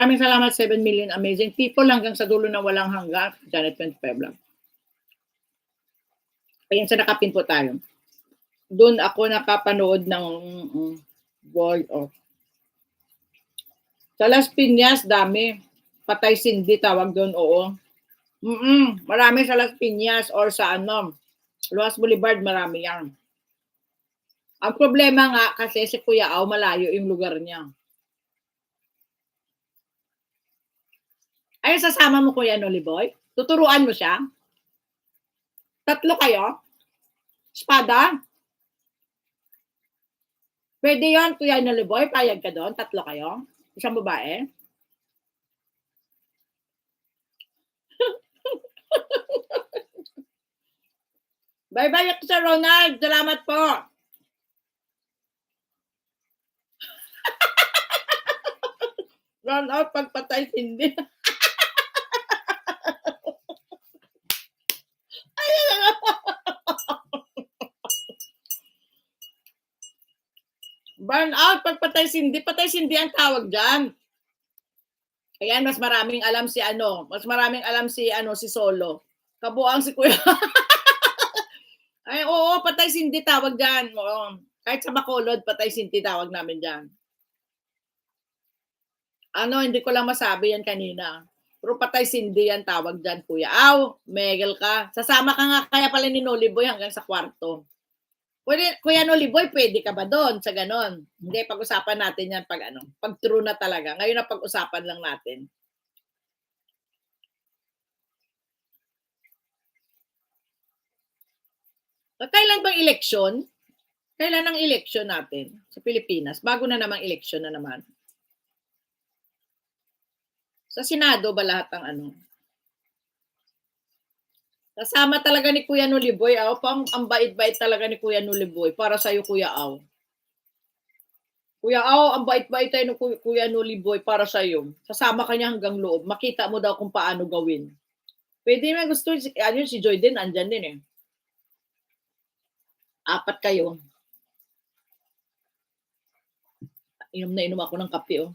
Maraming salamat, 7 million amazing people hanggang sa dulo na walang hanggan. Janet 25 lang. Ayan, sa nakapin po tayo. Doon ako nakapanood ng World of. Sa Las Piñas, dami. Patay Cindy, tawag doon, oo. Marami sa Las Piñas or sa Luas Boulevard, marami yan. Ang problema nga kasi si Kuya Au, malayo yung lugar niya. Ay, sasama mo Kuya Noliboy? Tuturuan mo siya? 3 kayo? Espada? Pwede yun, Kuya Noliboy, payag ka doon? 3 kayo? Isang babae? Bye-bye, Sir Ronald. Salamat po. Run out, pagpatay, hindi. Burn out, pagpatay sindi. Patay sindi ang tawag dyan. Ayan, mas maraming alam si si Solo. Kabuang si Kuya. Ay, oo, patay sindi tawag dyan. Oo. Kahit sa Bacolod, patay sindi tawag namin dyan. Hindi ko lang masabi yan kanina. Pero patay sindi yan tawag dyan, Kuya. Aw, Megel ka. Sasama ka nga kaya pala ni Noliboy hanggang sa kwarto. Pwede, Kuya Noliboy, pwede ka ba doon sa ganon? Hindi, pag-usapan natin yan pag true na talaga. Ngayon na pag-usapan lang natin. Kailan bang eleksyon? Kailan ang eleksyon natin sa Pilipinas? Bago na namang eleksyon na naman. Sa Senado ba lahat ng Kasama talaga ni Kuya Noliboy. Ang bait-bait talaga ni Kuya Noliboy. Para sa'yo, Kuya Au. Kuya Au, ang bait-bait tayo ni Kuya Noliboy para sa'yo. Sasama ka niya hanggang loob. Makita mo daw kung paano gawin. Pwede na gusto, si Joy din, andyan din eh. 4 kayo. Inom na inom ako ng kape, oh.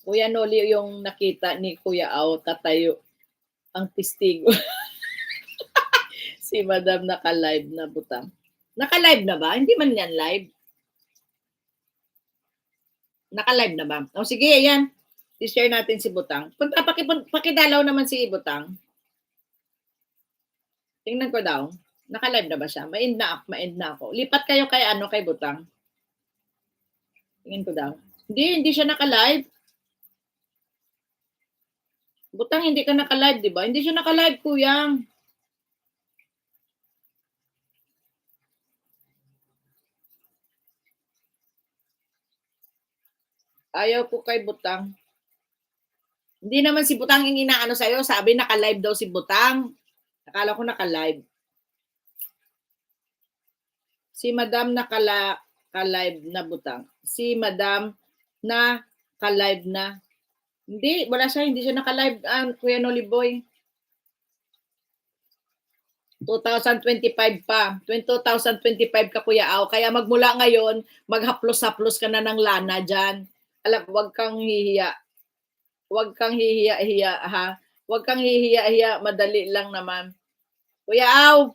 Kuya Noli, yung nakita ni Kuya Au, tatayo ang testigo. Si Madam naka-live na butang. Naka-live na ba? Hindi man yan live. Naka-live na ba? O sige, ayan. I-share natin si Butang. Pakidalaw naman si Butang. Tingnan ko daw. Naka-live na ba siya? Ma-end na ako. Lipat kayo kay Butang. Tingnan ko daw. Hindi siya naka-live. Butang, hindi ka naka-live, di ba? Hindi siya naka-live, kuya. Ayaw ko kay Butang. Hindi naman si Butang yung inaano sa'yo. Sabi naka-live daw si Butang. Akala ko naka-live. Si Madam naka-live na Butang. Si Madam na ka-live na. Hindi, wala siya. Hindi siya naka-live, Kuya Noliboy. 2025 pa. 2025 ka, Kuya Au. Kaya magmula ngayon, maghaplos-haplos ka na ng lana dyan. Wag kang hihiya. Wag kang hihiya-hiya, ha? Wag kang hihiya-hiya. Madali lang naman. Kuya Au,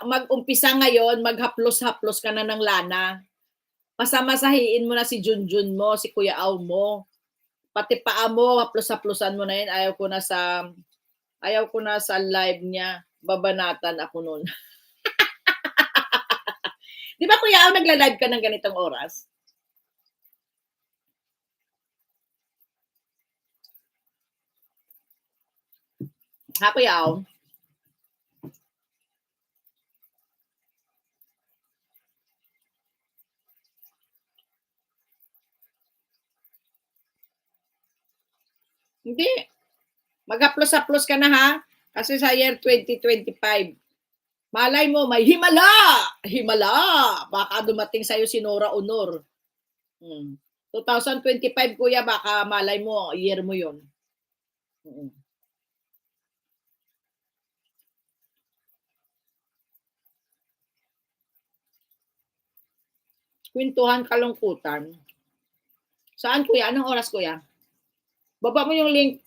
mag-umpisa ngayon, maghaplos-haplos ka na ng lana. Masamasahiin mo na si Junjun mo, si Kuya Au mo. Pati paa mo, haplos-haplosan mo na yun. Ayaw ko na sa live niya. Babanatan ako nun. Di ba Kuya Au, nagla-live ka ng ganitong oras? Ha, Kuya Au? Hindi. Mag-haplos-haplos ka na, ha? Kasi sa year 2025, malay mo, may himala! Himala! Baka dumating sa'yo si Nora Honor. 2025, kuya, baka malay mo, year mo yun. Kwentuhan kalungkutan. Saan, kuya? Anong oras, kuya? Baba mo yung link.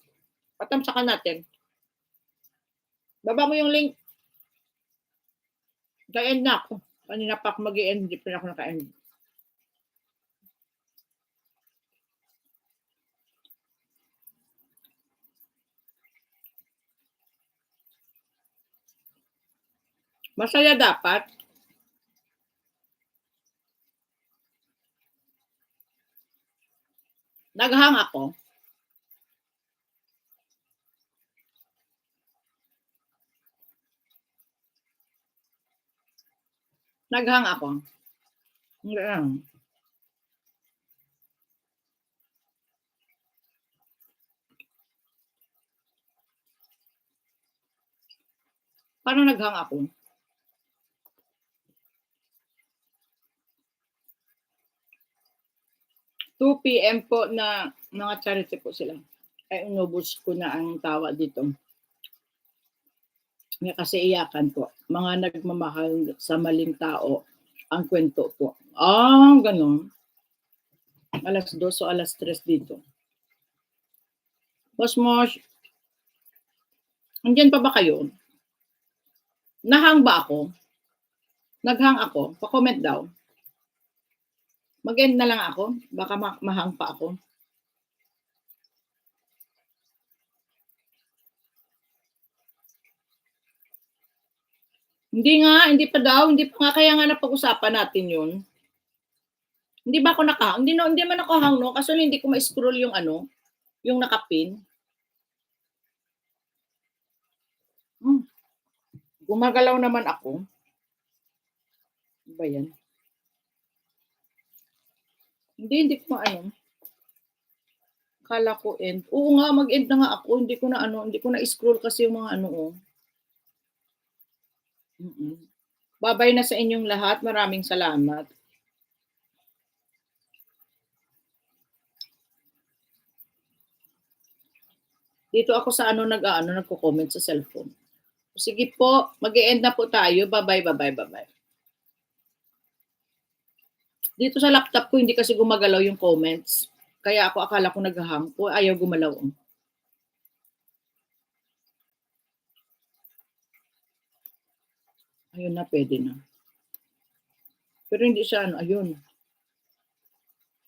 Patamsakan natin. Baba mo yung link. Ka-end na ako. Kanina pa ako mag-i-end. Hindi pa ako naka-end. Masaya dapat. Naghang ako. Naghang ako. Hindi. Paano naghang ako? PM po na mga charity po sila. Ay inubos ko na ang tawa dito. May kasi iyakan po. Mga nagmamahal sa maling tao ang kwento po. Ganun. Alas 2 o alas 3 dito. Boss Mosh, andyan pa ba kayo? Nahang ba ako? Naghang ako? Pa-comment daw. Mag-end na lang ako. Baka mahang pa ako. Hindi pa daw. Hindi pa nga, kaya nga napag-usapan natin yun. Hindi ba ako nakahang? Hindi man ako hang, no? Kasi hindi ko ma-scroll yung yung nakapin. Gumagalaw naman ako. Ano ba yan? Hindi ko Kala ko end. Oo nga, mag-end na nga ako. Hindi ko na scroll kasi yung mga Babay na sa inyong lahat. Maraming salamat. Dito ako sa nagko-comment sa cellphone. Sige po, mag-e-end na po tayo. Bye-bye. Dito sa laptop ko, hindi kasi gumagalaw yung comments. Kaya ako akala ko naghahang po. Ayaw gumalaw. Ayun na, pwede na. Pero hindi siya ayun.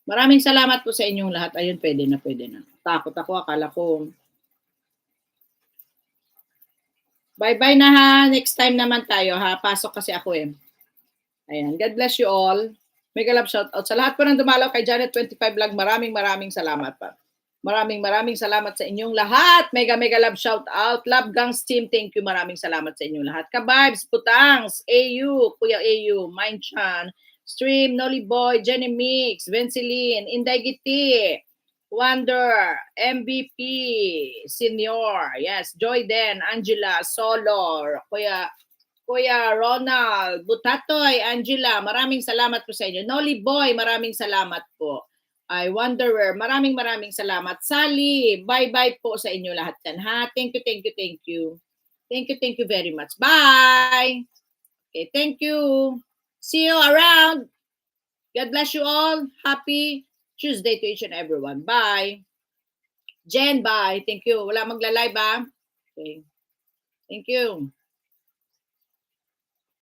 Maraming salamat po sa inyong lahat. Ayun, pwede na. Takot ako, akala ko. Bye-bye na ha. Next time naman tayo ha. Pasok kasi ako eh. Ayan. God bless you all. Mega love shout out sa lahat po ng dumalaw kay Janet25 Vlog. Maraming salamat pa. Maraming salamat sa inyong lahat. Mega love shout out. Love Gangs Team, thank you. Maraming salamat sa inyong lahat. Kabibes, Putangs, AU, Kuya AU, Mindchan, Stream, Nolly Boy, Jenny Mix, Venceline, Inday Giti, Wonder, MVP, Senior, yes, Joy Den, Angela, Solor, Kuya Ronald, Butatoy, Angela, maraming salamat po sa inyo. Nolly Boy, maraming salamat po. I Wanderer, maraming salamat. Sally, bye-bye po sa inyo lahat yan, ha? Thank you. Thank you very much. Bye! Okay, thank you. See you around. God bless you all. Happy Tuesday to each and everyone. Bye. Jen, bye. Thank you. Wala magla-live, ha? Okay. Thank you.